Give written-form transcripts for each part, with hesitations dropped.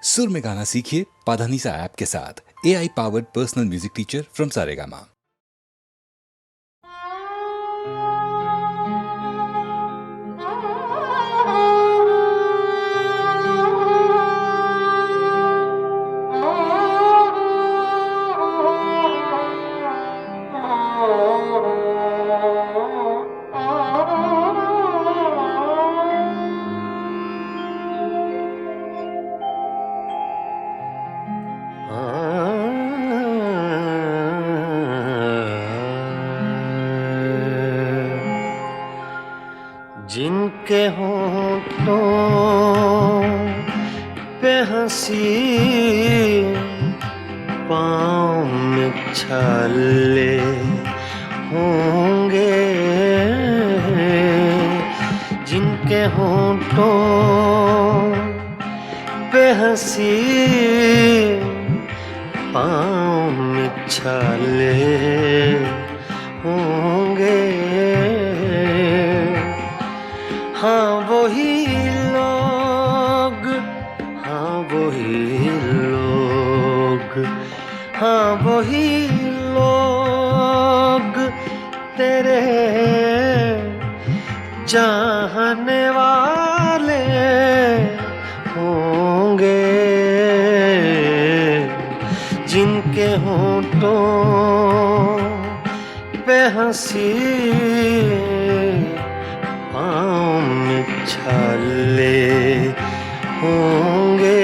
सुर में गाना सीखिए पाधानीसा ऐप के साथ। AI powered personal music teacher from Saregama. जिनके होठों पे हंसी पाँव में छाले होंगे, जिनके होठों पे हंसी पाँव में छाले होंगे, हाँ वही लोग, हाँ वही लोग, हाँ वही लोग तेरे चाहने वाले होंगे, जिनके होठों पे हंसी पाँव में छाले होंगे।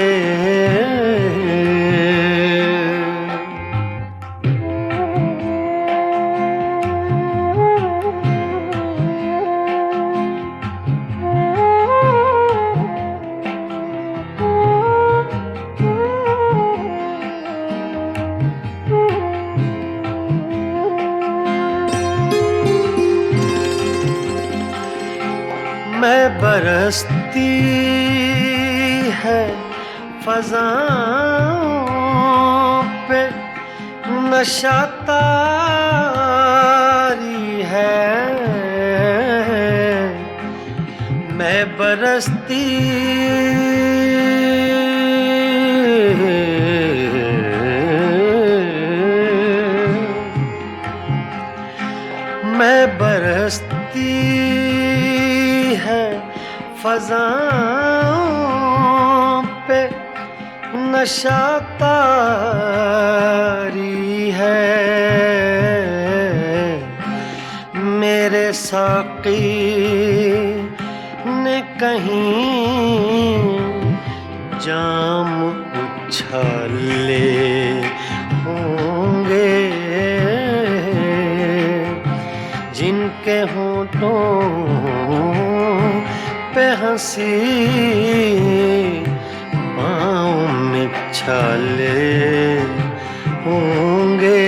मैं बरसती है फ़ज़ाओं पे नशा तारी है, मैं बरसती मैं बरसती है फ़ज़ाओं पे नशा तारी है, मेरे साक़ी ने कहीं जाम उछाले होंगे, जिनके होठों पे हंसी पाँव में छाले होंगे।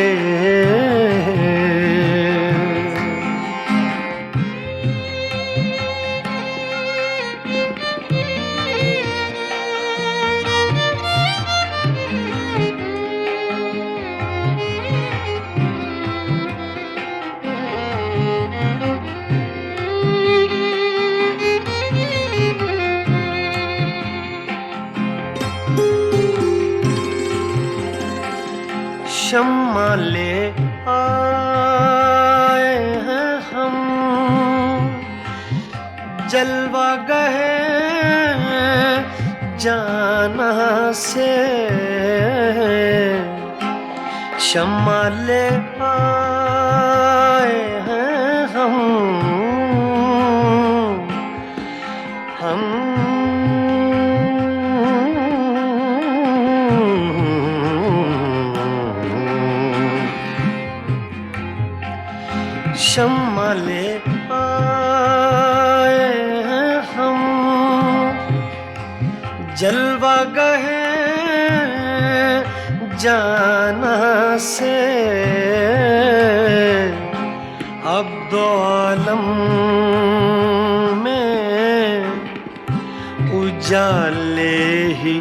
शम्मा ले आए हैं हम जलवा गए जाना से, शम्मा ले आए हैं हम शम्मा ले आए हैं हम जलवा गए जाना से, अब दो आलम में उजाले ही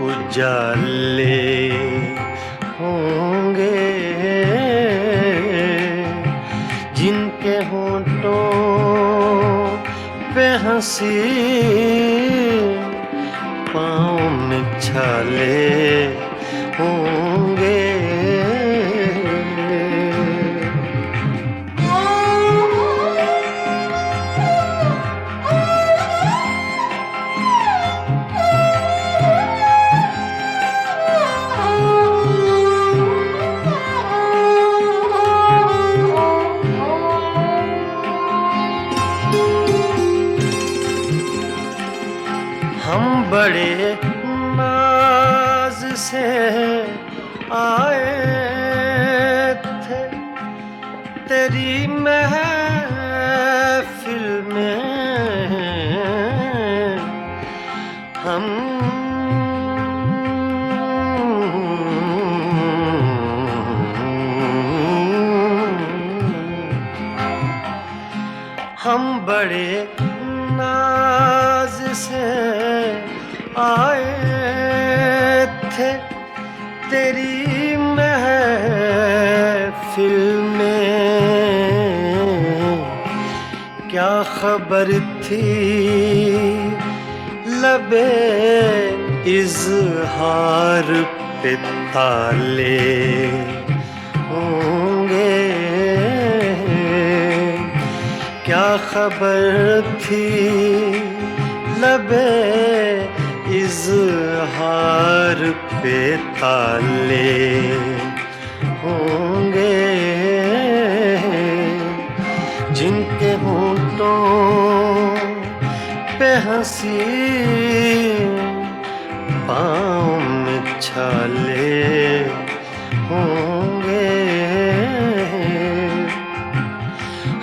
उजाले होंगे, जिनके होठों पे हंसी पाँव में छाले होंगे। हम बड़े नाज से आए थे तेरी महफिल में, हम बड़े नाज से आए थे तेरी महफिल में, क्या खबर थी लबे इज़हार पे ताले होंगे। क्या खबर थी लबे इज़हार पे ताले होंगे, जिनके होंठों पे हंसी पाँव में छाले होंगे।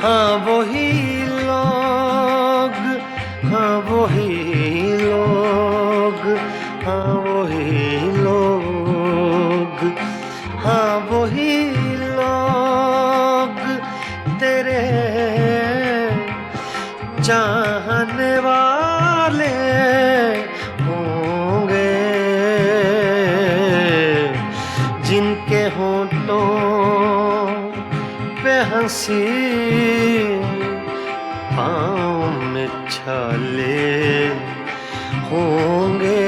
हाँ वही लोग, हाँ वही लोग, हाँ वही लोग, हाँ वही लोग तेरे चाहने वाले होंगे, जिनके होंठों पे हंसी पाँव में छाले होंगे।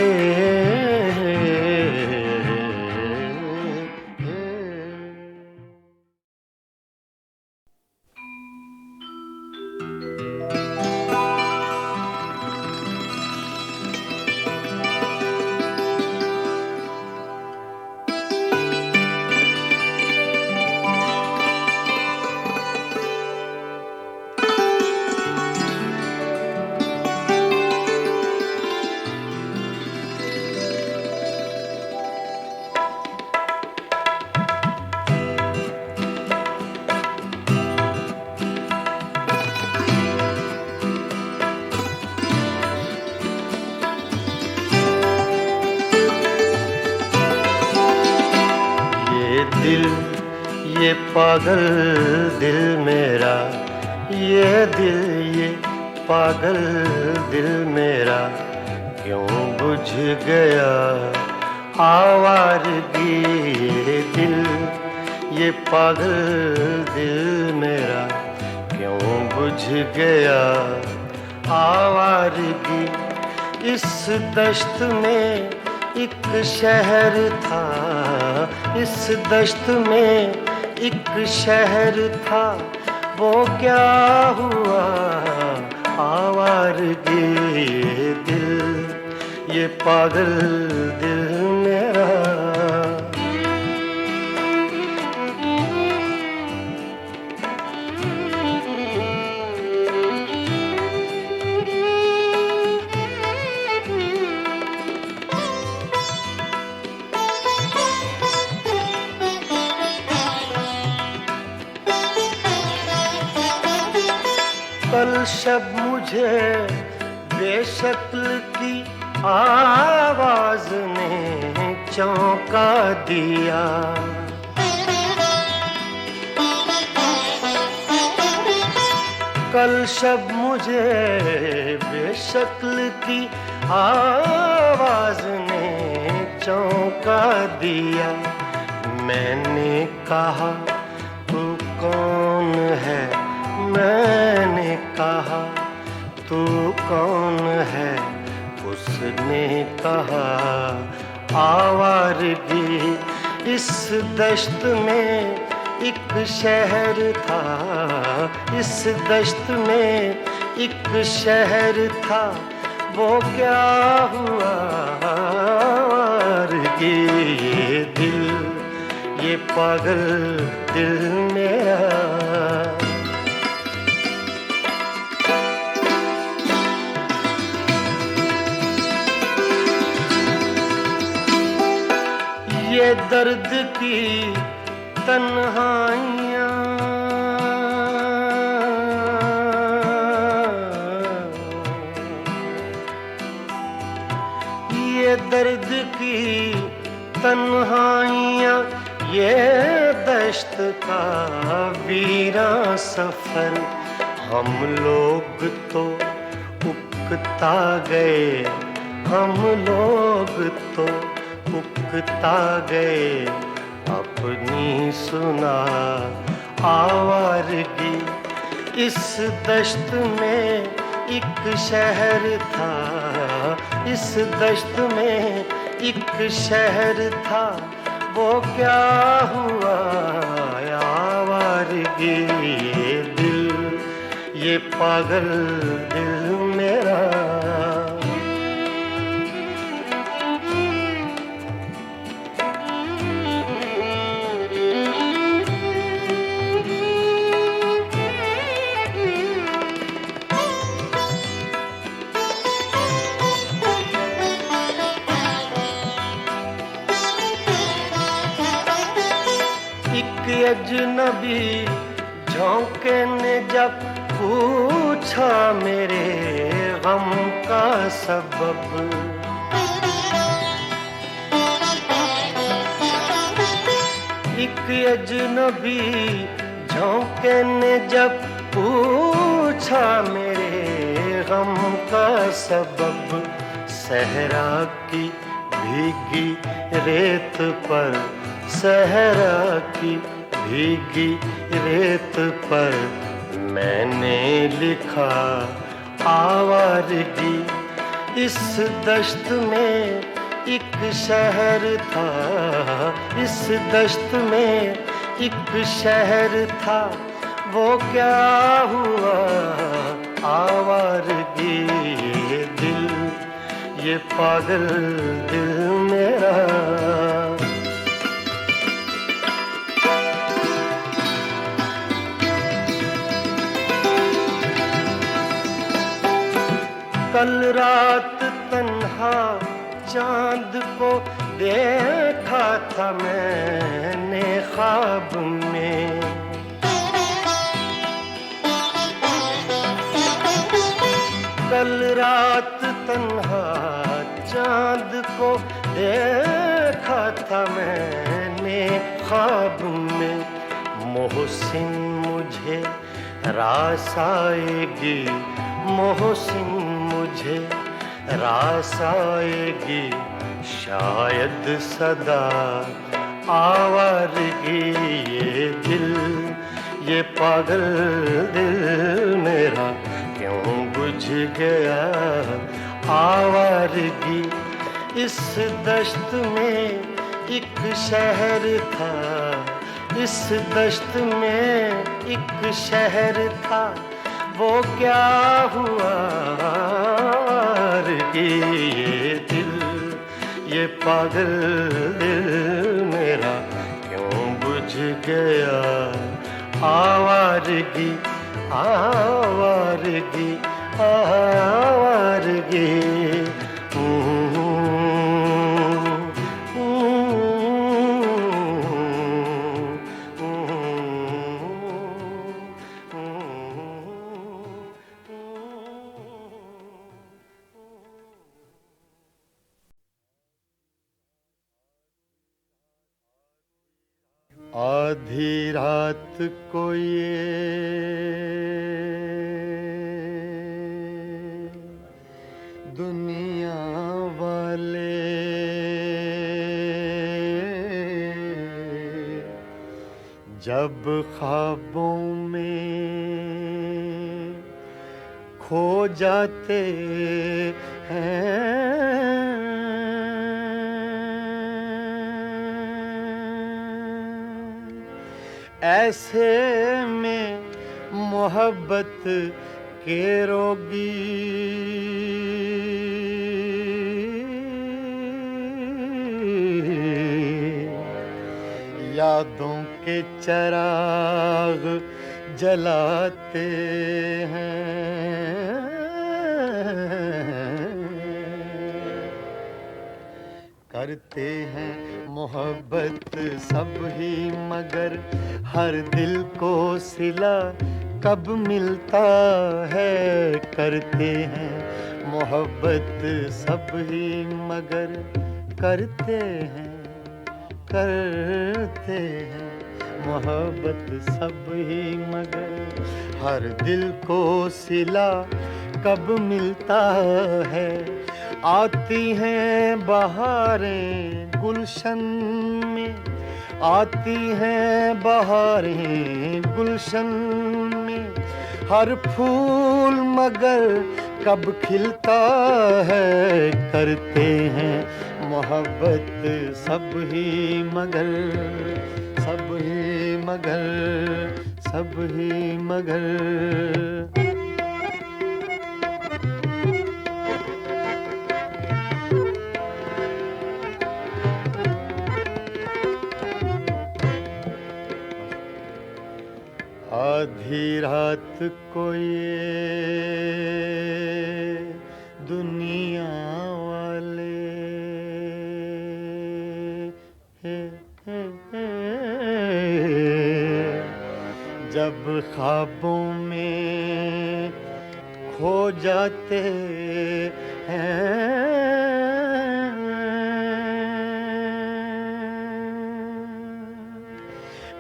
ये पागल दिल मेरा, ये दिल, ये पागल दिल मेरा क्यों बुझ गया आवारगी। ये दिल, ये पागल दिल मेरा क्यों बुझ गया आवारगी। इस दश्त में एक शहर था, इस दश्त में एक शहर था, वो क्या हुआ आवारगी। ये दिल, ये पागल दिल मेरा। कल शब मुझे बेशक्ल की आवाज ने चौंका दिया। कल शब मुझे बेशक्ल की आवाज ने चौंका दिया। मैंने कहा तू कौन है, मैंने कहा तू कौन है, उसने कहा आवारगी। इस दश्त में एक शहर था, इस दश्त में एक शहर था, वो क्या हुआ आवारगी। ये दिल, ये पागल दिल मेरा, ये दर्द की तन्हाइयाँ, ये दर्द की तन्हाइयाँ, ये दश्त का वीरां सफर। हम लोग तो उकता गए, हम लोग तो उकता गए, अपनी सुना आवारगी। इस दश्त में एक शहर था, इस दश्त में एक शहर था, वो क्या हुआ आवारगी। ये दिल, ये पागल दिल मेरा, अजनबी झोंके ने जब पूछा मेरे गम का सबब। एक अजनबी झोंके ने जब पूछा मेरे गम का सबब। सहरा की भीगी रेत पर, सहरा की भीगी रेत पर मैंने लिखा आवारगी। इस दश्त में एक शहर था, इस दश्त में एक शहर था, वो क्या हुआ आवारगी। ये दिल, ये पागल दिल मेरा, कल रात तन्हा चांद को देखा था मैंने ख्वाब में। कल रात तन्हा चांद को देखा था मैंने ख्वाब में। मोहसिन मुझे रास आएगी, मोहसिन मुझे रास आएगी, शायद सदा आवारगी। ये दिल, ये पागल दिल मेरा क्यों बुझ गया आवारगी। इस दश्त में एक शहर था, इस दश्त में एक शहर था, वो क्या हुआ ये दिल, ये पागल दिल मेरा क्यों बुझ गया आवारगी, आवारगी, आवारगी। आधी रात को ये दुनिया वाले जब ख्वाबों में खो जाते हैं, ऐसे में मोहब्बत के रोगी यादों के चिराग जलाते हैं। करते हैं मोहब्बत सब ही मगर हर दिल को सिला कब मिलता है। करते हैं मोहब्बत सब ही मगर करते हैं मोहब्बत सब ही मगर हर दिल को सिला कब मिलता है। आती हैं बहारें गुलशन में, आती हैं बहारें गुलशन में, हर फूल मगर कब खिलता है। करते हैं मोहब्बत सब ही मगर सब ही मगर सब ही मगर। आधी रात को ये दुनिया वाले जब ख्वाबों में खो जाते हैं।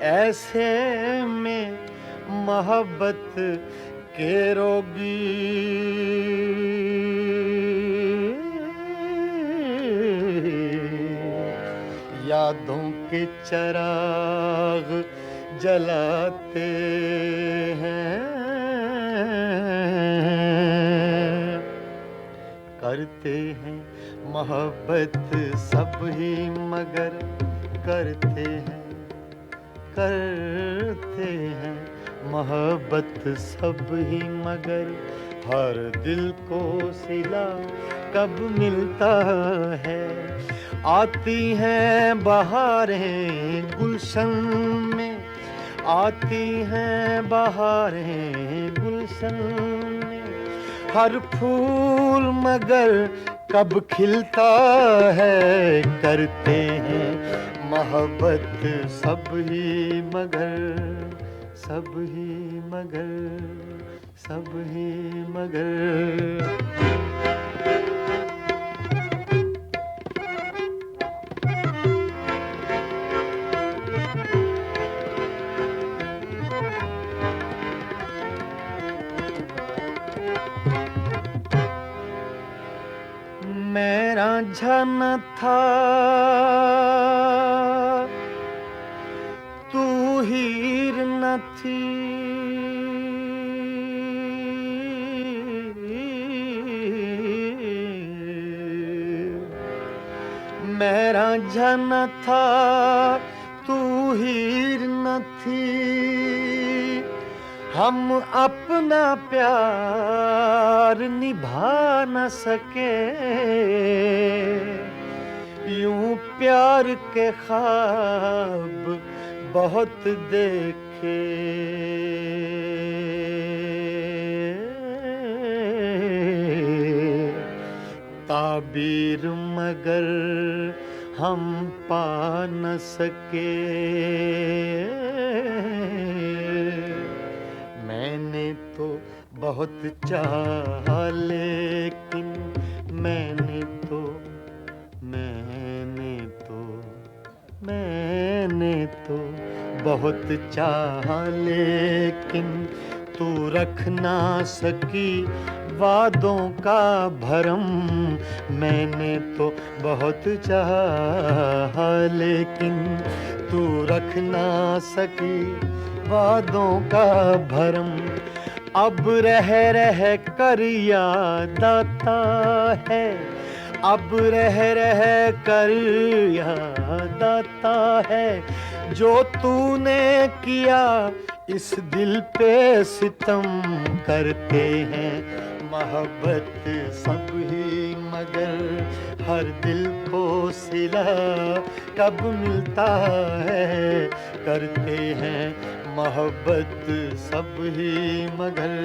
ऐसे में मोहब्बत के रोगी यादों के चिराग जलाते हैं। करते हैं मोहब्बत सब ही मगर करते हैं मोहब्बत सब ही मगर हर दिल को सिला कब मिलता है। आती हैं बहारें गुलशन में, आती हैं बहारें गुलशन में, हर फूल मगर कब खिलता है। करते हैं मोहब्बत सब ही मगर सब ही मगर सब ही मगर। मेरा जन था तू हीर न थी, मेरा जन था तू हीर न थी। हम अपना प्यार निभा न सके, यूं प्यार के ख्वाब बहुत देखे। ताबीर मगर हम पा न सके। मैंने तो बहुत चाहा लेकिन मैंने तो बहुत चाहा लेकिन तू रख ना सकी वादों का भरम। मैंने तो बहुत चाहा लेकिन तू रख ना सकी वादों का भरम। अब रह कर याद आता है, अब रह कर याद आता है जो तूने किया इस दिल पे सितम करते हैं मोहब्बत सब ही, मगर हर दिल को सिला कब मिलता है, करते हैं मोहब्बत सब ही मगर,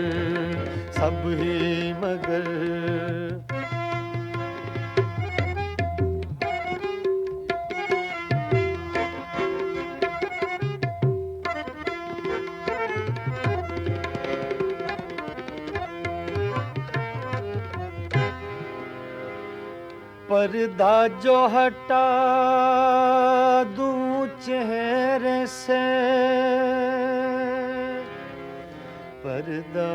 सब ही मगर। पर्दा जो हटा दूं चेहरे से, पर्दा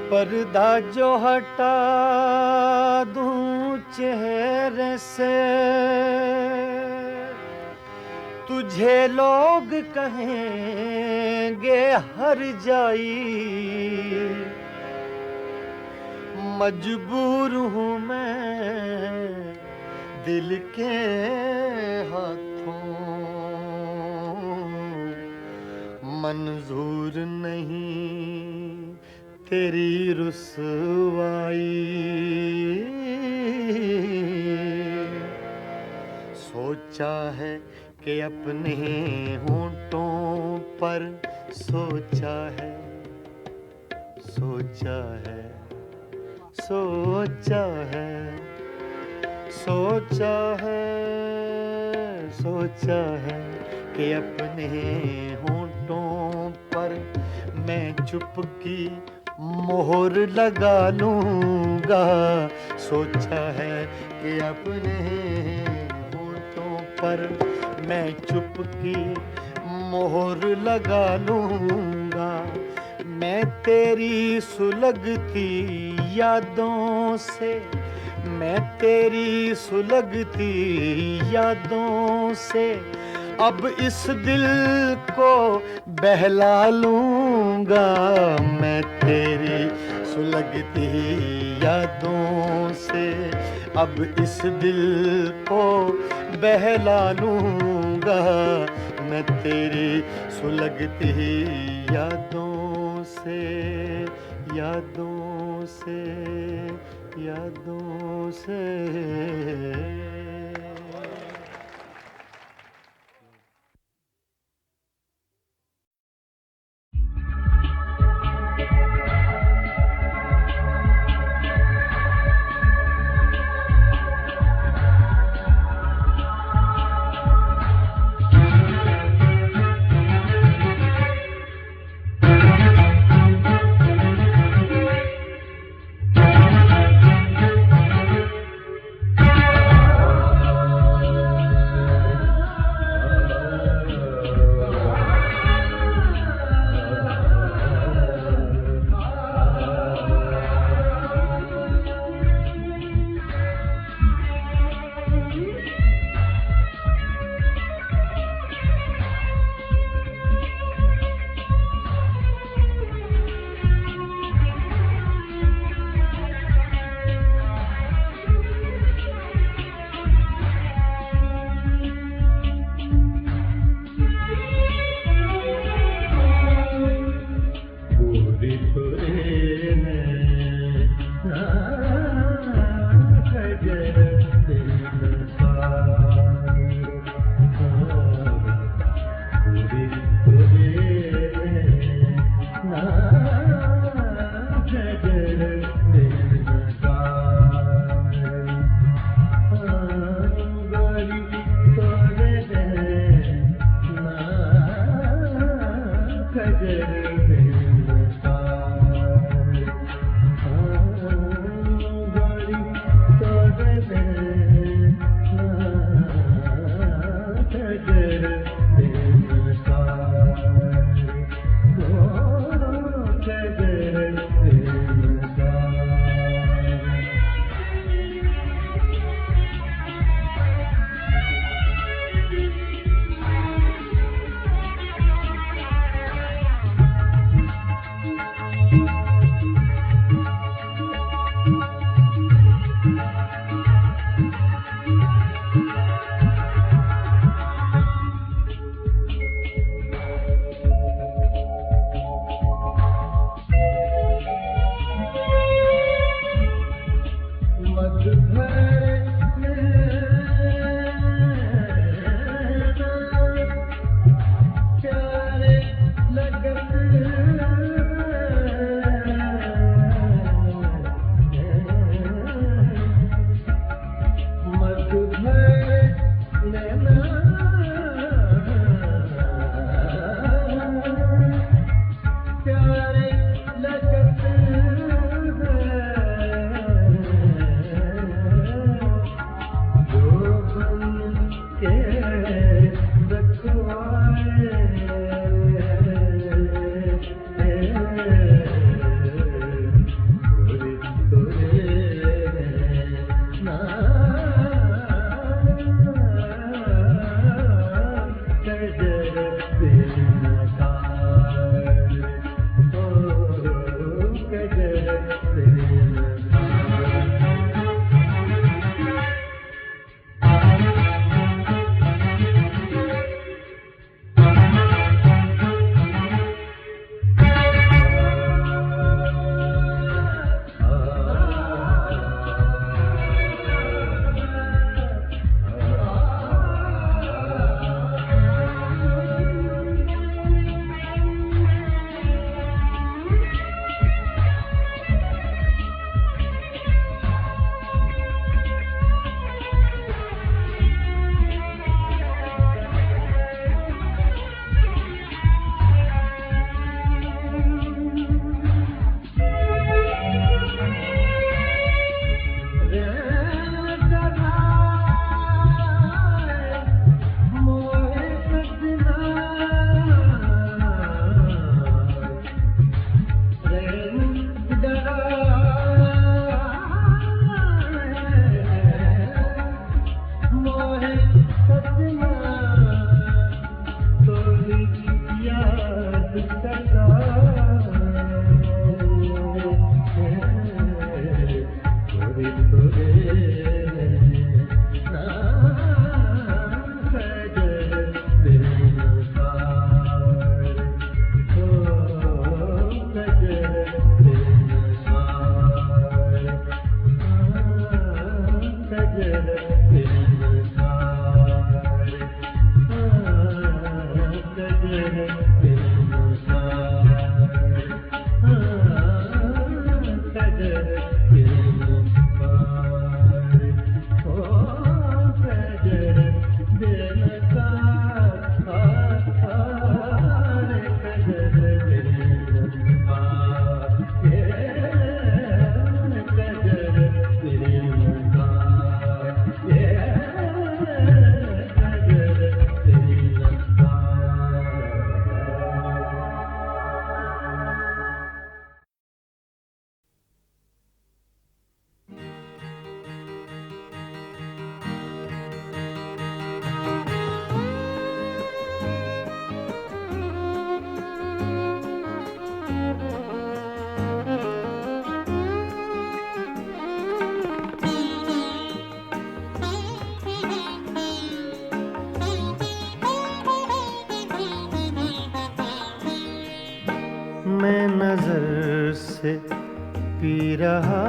पर्दा जो हटा दूं चेहरे से, तुझे लोग कहेंगे हर जाई, मजबूर हूँ मैं दिल के हाथों, मंजूर नहीं तेरी रुसवाई। सोचा है कि अपने होंठों पर, सोचा है, सोचा है, सोचा है, सोचा है, सोचा है कि अपने होंठों पर मैं चुपकी मोहर लगा लूँगा। सोचा है कि अपने होंठों पर मैं चुपकी मोहर लगा लूँगा। मैं तेरी सुलगती यादों से, मैं तेरी सुलगती यादों से अब इस दिल को बहला लूँगा। मैं तेरी सुलगती यादों से अब इस दिल को बहला लूँगा। मैं तेरी सुलगती यादों से, यादों से, यादों से। मैं नजर से पी रहा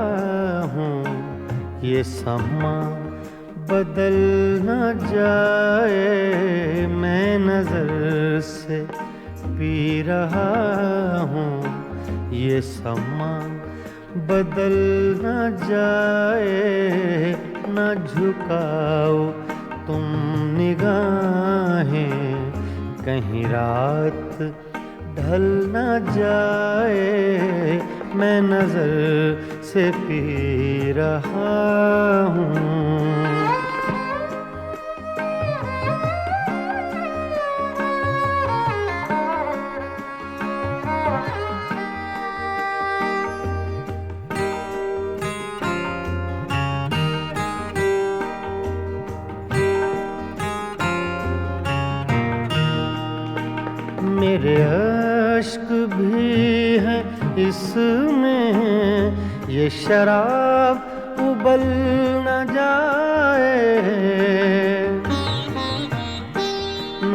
हूँ, ये समा बदल न जाए। मैं नजर से पी रहा हूँ, ये समा बदल न जाए। न झुकाओ तुम निगाहें, कहीं रात ढल न जाए। मैं नजर से पी रहा हूँ। मेरे अश्क भी हैं इसमें, ये शराब उबल न जाए।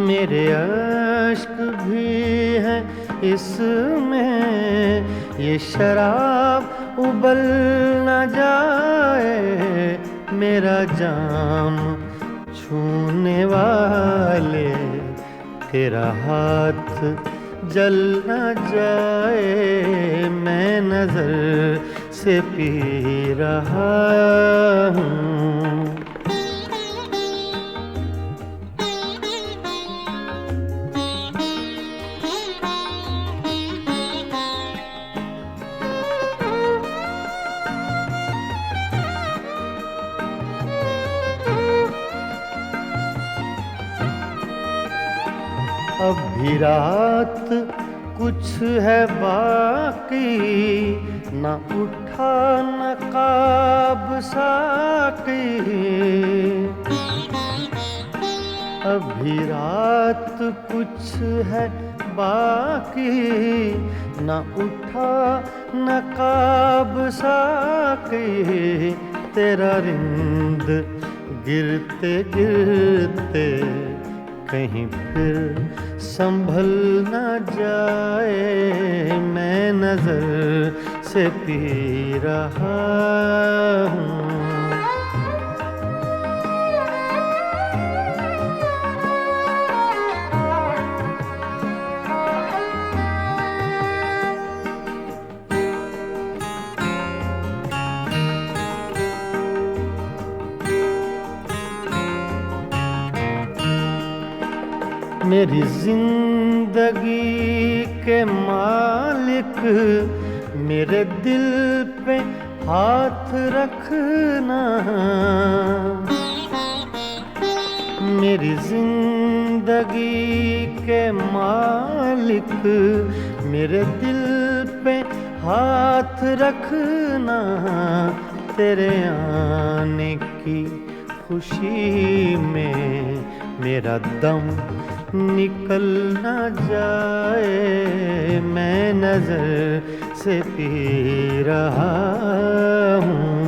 मेरे अश्क भी हैं इसमें, ये शराब उबल न जाए। मेरा जाम छूने वाले, तेरा हाथ जल न जाए। मैं नजर से पी रहा हूँ। अब भी रात कुछ है बाकी, न उठा नकाब साकी। अब भी रात कुछ है बाकी, न उठा नकाब साकी। तेरा रिंद गिरते गिरते कहीं फिर संभल न जाए। मैं नजर से पी रहा हूँ। मेरी जिंदगी के मालिक, मेरे दिल पे हाथ रखना। मेरी जिंदगी के मालिक, मेरे दिल पे हाथ रखना। तेरे आने की खुशी में मेरा दम निकल न जाए। मैं नजर से पी रहा हूँ।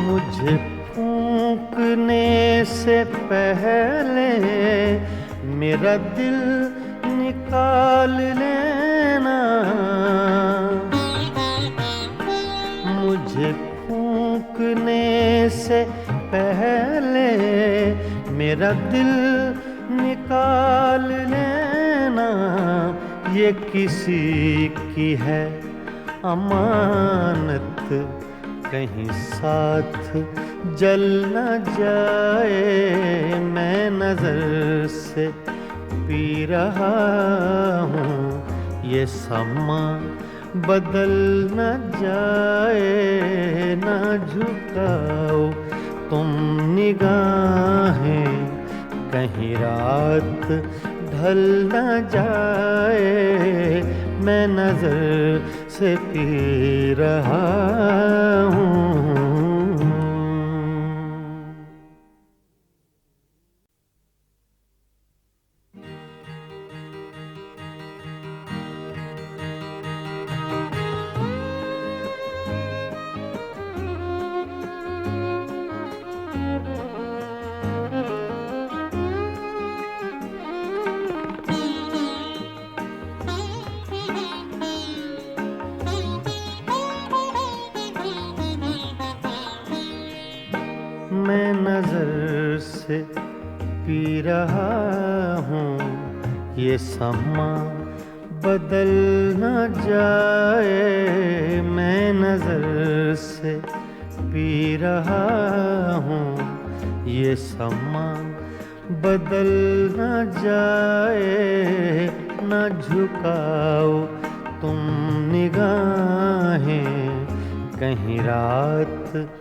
मुझे फूंकने से पहले मेरा दिल निकाल लेना, मुझे फूंकने से पहले मेरा दिल निकाल लेना। ये किसी की है अमानत, कहीं साथ जल न जाए। मैं नजर से पी रहा हूँ, ये समा बदल न जाए। न झुकाओ तुम निगाहें, कहीं रात ढल न जाए। मैं नजर से पी रहा हूँ। मैं नजर से पी रहा हूँ, ये समा बदल न जाए। मैं नजर से पी रहा हूँ, ये समा बदल न जाए। न झुकाओ तुम निगाहें, कहीं रात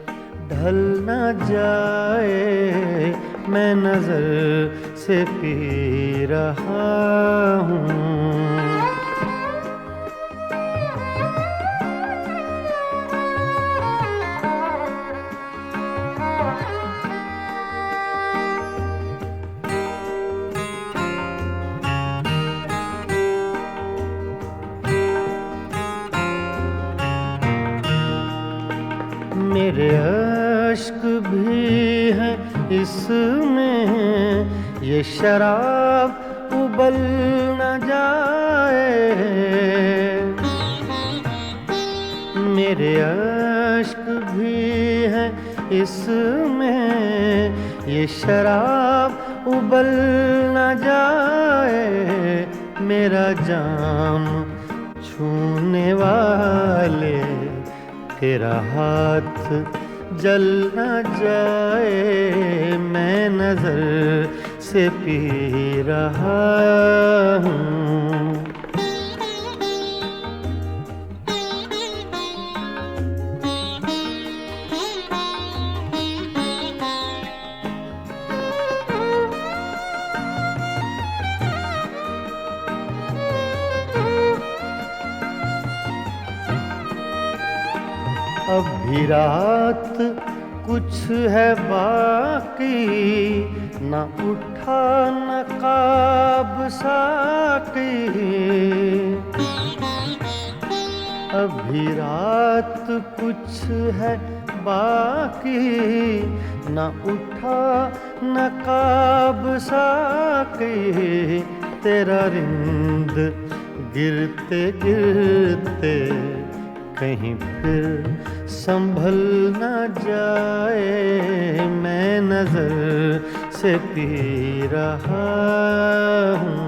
ढल न जाए। मैं नजर से पी रहा हूँ। मेरे अश्क भी हैं इसमें, ये शराब उबल न जाए। मेरे अश्क भी हैं इसमें, ये शराब उबल न जाए। मेरा जाम छूने वाले, तेरा हाथ जल न जाए। मैं नजर से पी रहा हूँ। अभी रात कुछ है बाकी, न उठा नकाब साकी। अभी रात कुछ है बाकी, न उठा नकाब साकी। तेरा रिंद गिरते गिरते कहीं फिर संभल न जाए। मैं नजर से पी रहा हूँ।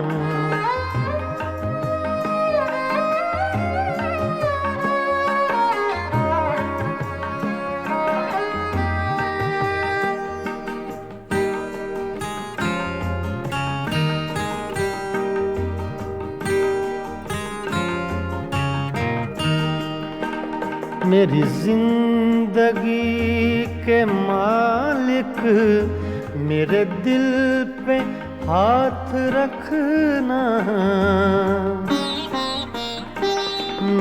मेरी जिंदगी के मालिक, मेरे दिल पे हाथ रखना।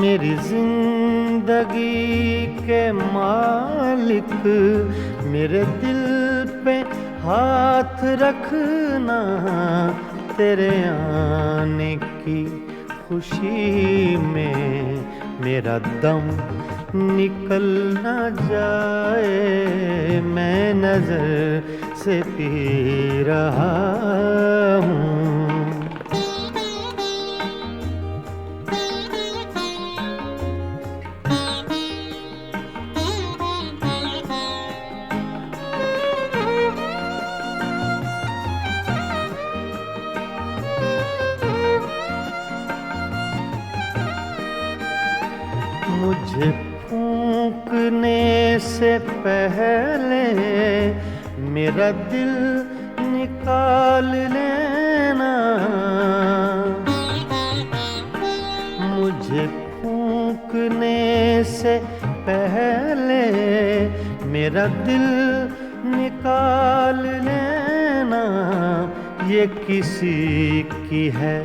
मेरी जिंदगी के मालिक, मेरे दिल पे हाथ रखना। तेरे आने की खुशी में मेरा दम निकल न जाए। मैं नजर से पी रहा हूँ। मुझे फूंकने से पहले मेरा दिल निकाल लेना। मुझे फूंकने से पहले मेरा दिल निकाल लेना। ये किसी की है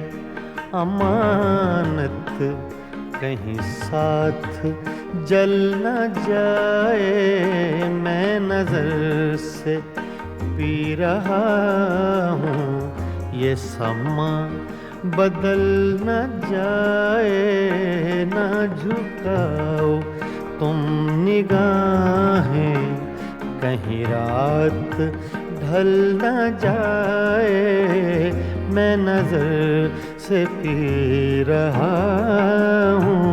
अमानत, कहीं साथ जल न जाए। मैं नजर से पी रहा हूँ, ये समा बदल न जाए। ना झुकाओ तुम निगाहें, कहीं रात ढल न जाए। मैं नजर से पी रहा हूँ।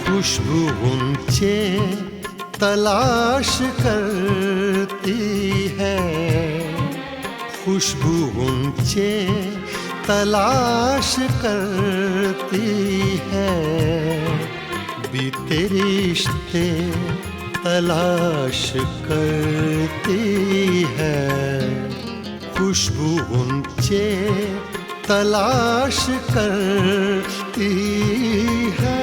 खुशबू ऊंचे तलाश करती है, खुशबू ऊंचे तलाश करती है। बीते रिश्ते तलाश करती है। खुशबू ऊंचे तलाश करती है।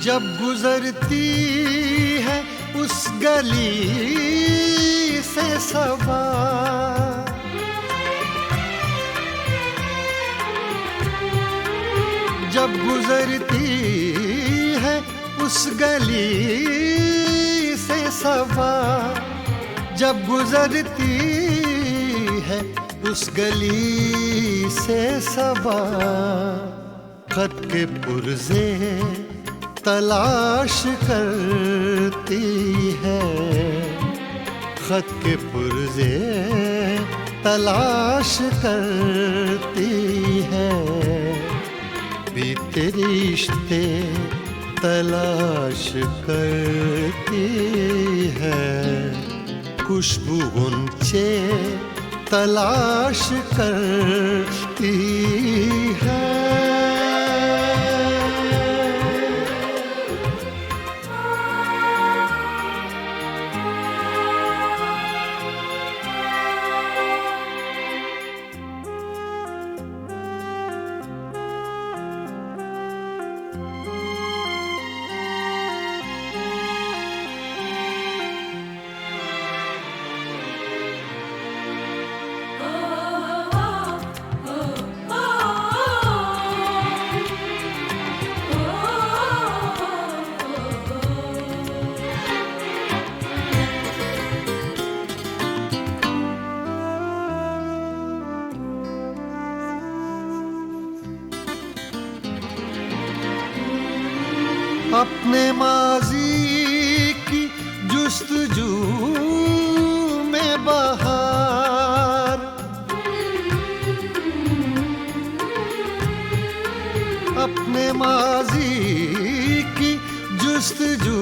जब गुजरती है उस गली से सबा, जब गुजरती है उस गली से सबा, जब गुजरती है उस गली से सबा। खत के पुर्जे तलाश करती है, खत के पुर्जे तलाश करती है। बीते रिश्ते तलाश करती है। खुशबू ऊंचे तलाश करती है। अपने माजी की जुस्तजू में बहार, अपने माजी की जुस्तजू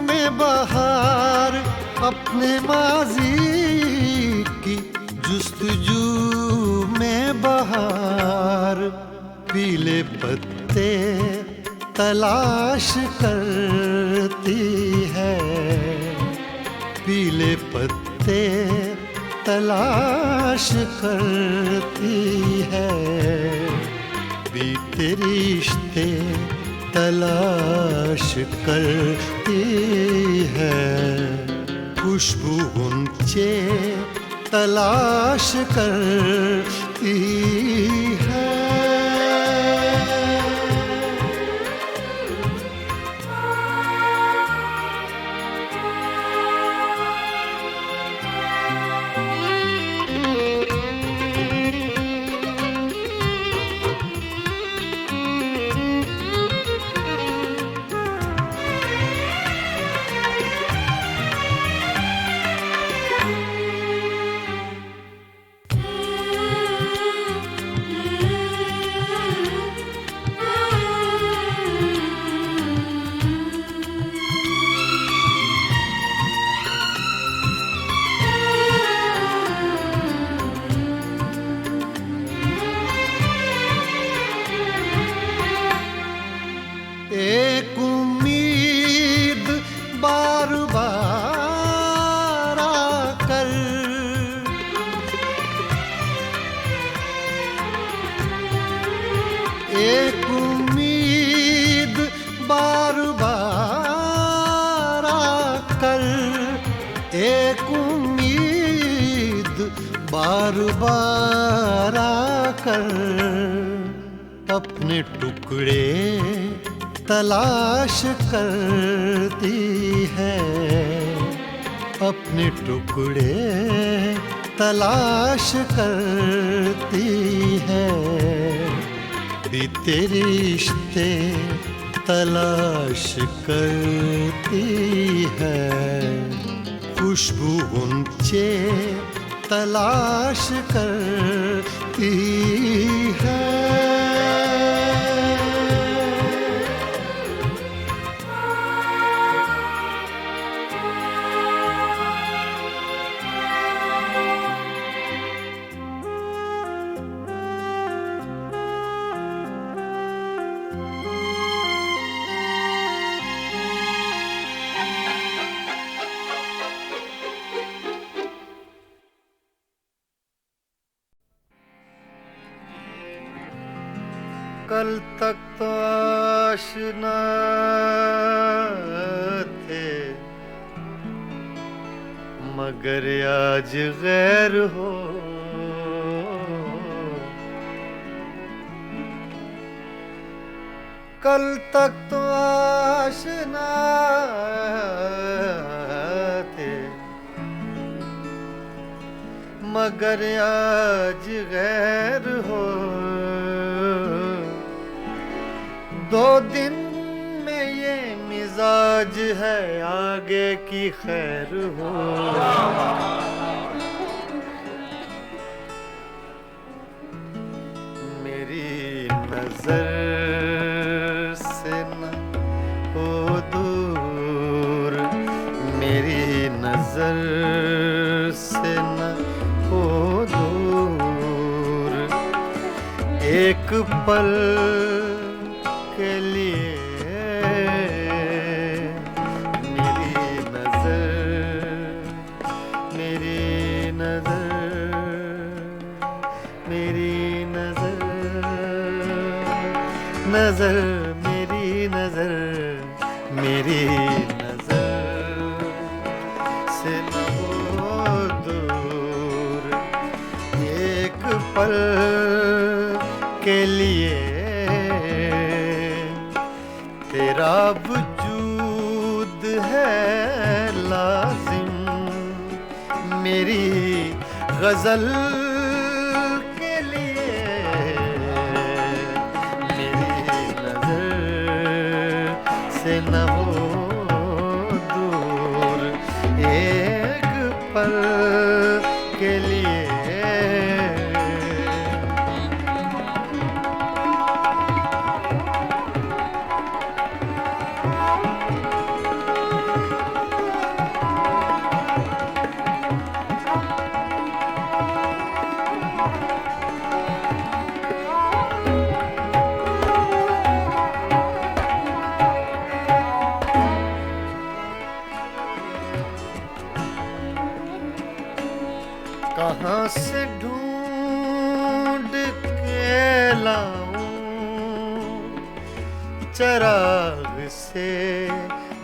में बहार, अपने माजी की जुस्तजू पत्ते तलाश करती है, पीले पत्ते तलाश करती है, बीते रिश्ते तलाश करती है, खुशबू गुंचे तलाश करती है। एक उम्मीद बार बार आकर, एक उम्मीद बार बार आकर, एक उम्मीद बार बार आकर, अपने टुकड़े तलाश करती है, अपने टुकड़े तलाश करती है, बीते रिश्ते तलाश करती है, खुशबू गुंचे तलाश करती है। कल तक तो आशना थे, मगर आज गैर हो, कल तक तो आशना थे, मगर आज गैर हो, दो दिन में ये मिजाज है, आगे की खैर हो। मेरी नजर से न हो दूर, मेरी नजर से न हो दूर, एक पल के लिए मेरी नजर, मेरी नजर, मेरी नजर, नजर, मेरी नजर, मेरी नजर से न हो दूर, एक पल के लिए तेरा वजूद है लाजिम, मेरी गजल के लिए, मेरी नजर से न हो दूर, एक पल के लिए। चराग से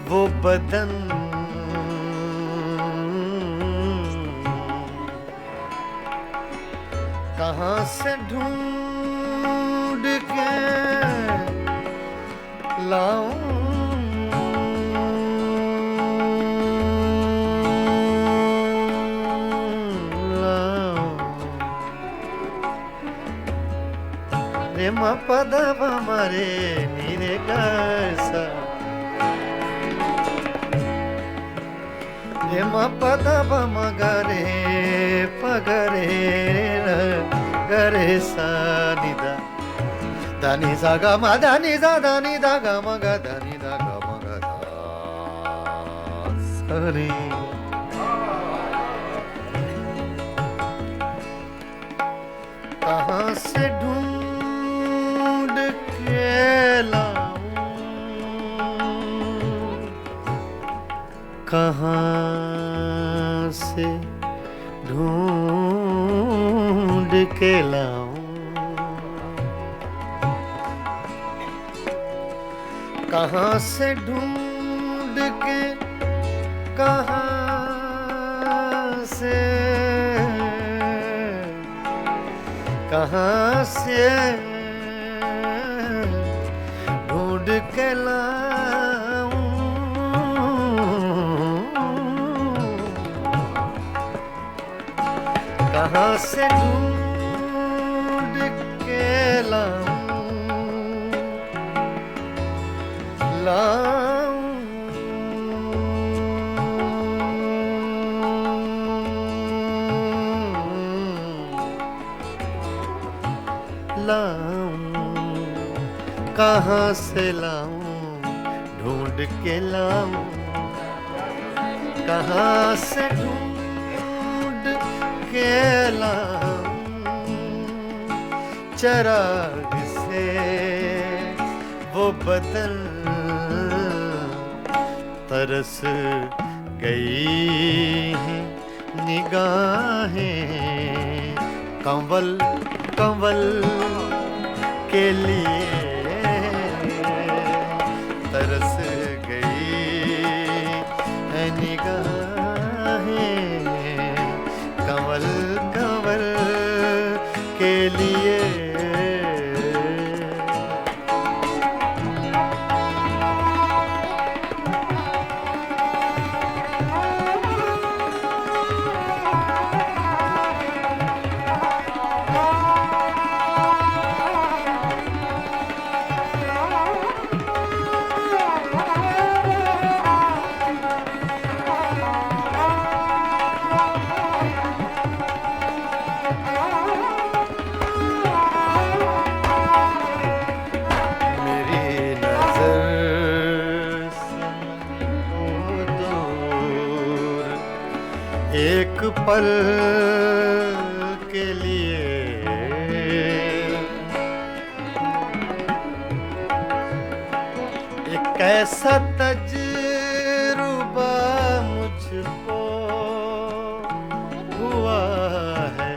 वो बदन कहाँ से ढूंढ के लाऊं रे म पद प म रे नि रे ग सा रे म पद प म ग रे प ग रे र ग रे सा नि दा दा नि सा ग म दा नि दा दा नि दा ग म ग दा नि दा ग म ग दा सा रे कहाँ से ढूंढ के लाऊं कहाँ से ढूंढ के लाऊं कहाँ से ढूंढ के कहाँ से ढूंढ के लाऊं कहाँ से ढूंढ के लाऊं कहाँ से लाऊं ढूंढ के लाऊं कहाँ से ढूंढ के लाऊं चराग से वो बदन तरस गई हैं निगाहें कंवल कंवल के लिए तरस गई है निगाहें कंवल कंवल के लिए एक पल के लिए एक ऐसा तजुर्बा मुझको हुआ है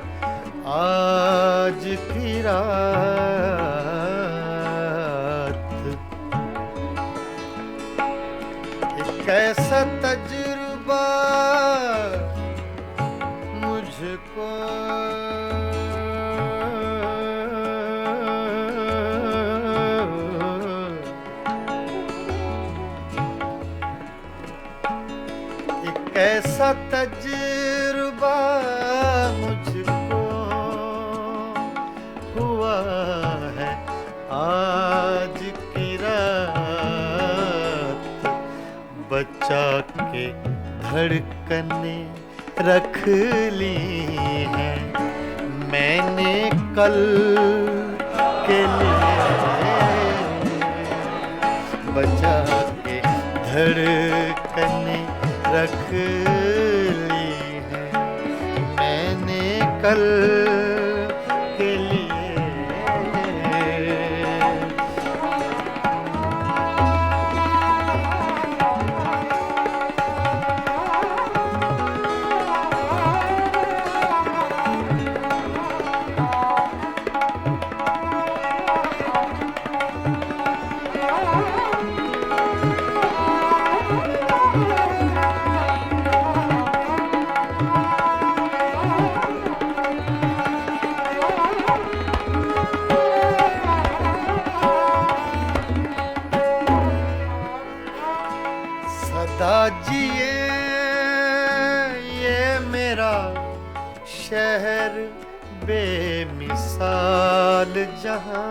आज की रात एक ऐसा तजुर्बा मुझको एक ऐसा तजुर्बा मुझको हुआ है आज की रात बचा के धड़कने रख ली है मैंने कल के लिए बचा के धड़कने रख ली है मैंने कल के लिए साल जहां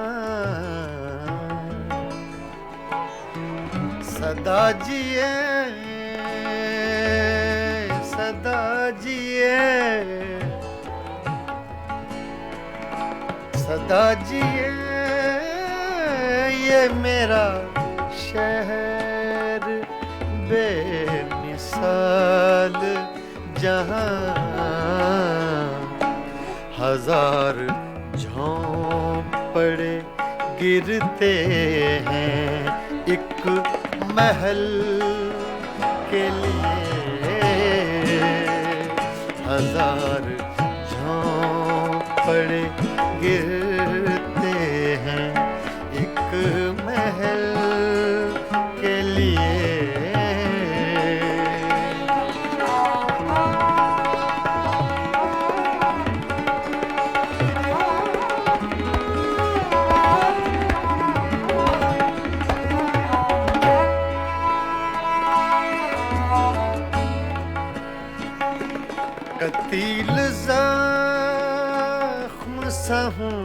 सदा जिए सदा जिए सदा जिए ये मेरा शहर बेमिसाल जहां हजार झोंपड़े गिरते हैं एक महल के लिए हजार झोंपड़े गिरते हैं एक महल के लिए कतील ज़ख्म सा हूँ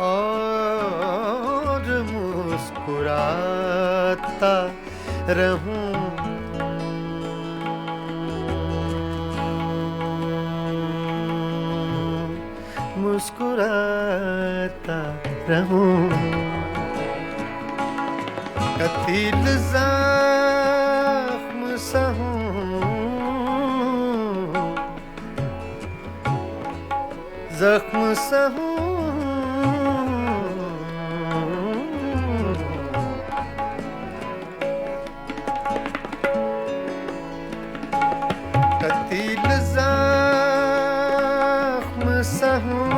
और मुस्कुराता रहूं मुस्कुराता रहूं कतील ज़ख्म सा हूँ ज़ख्म सा हूँ कतील ज़ख्म सा हूँ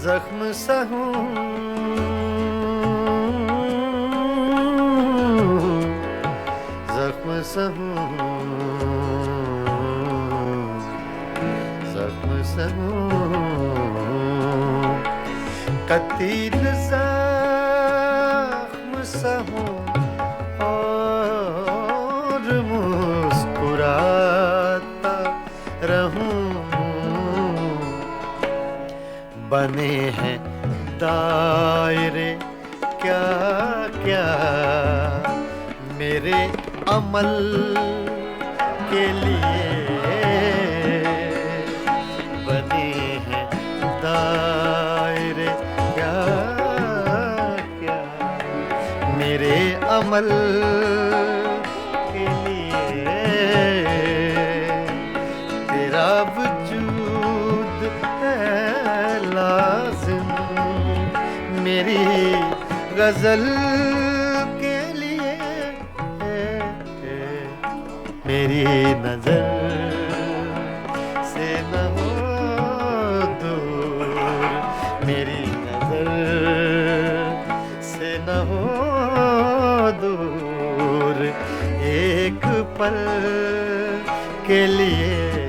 ज़ख्म सा हूँ ज़ख्म सा हूँ कतील ज़ख्म सा हूँ और मुस्कुराता रहूं बने हैं दायरे क्या क्या मेरे अमल के लिए दायरे क्या क्या मेरे अमल के लिए तेरा वजूद है लाज़िम मेरी गज़ल के लिए मेरी नज़र से न हो मेरी नज़र से न हो दूर एक पल के लिए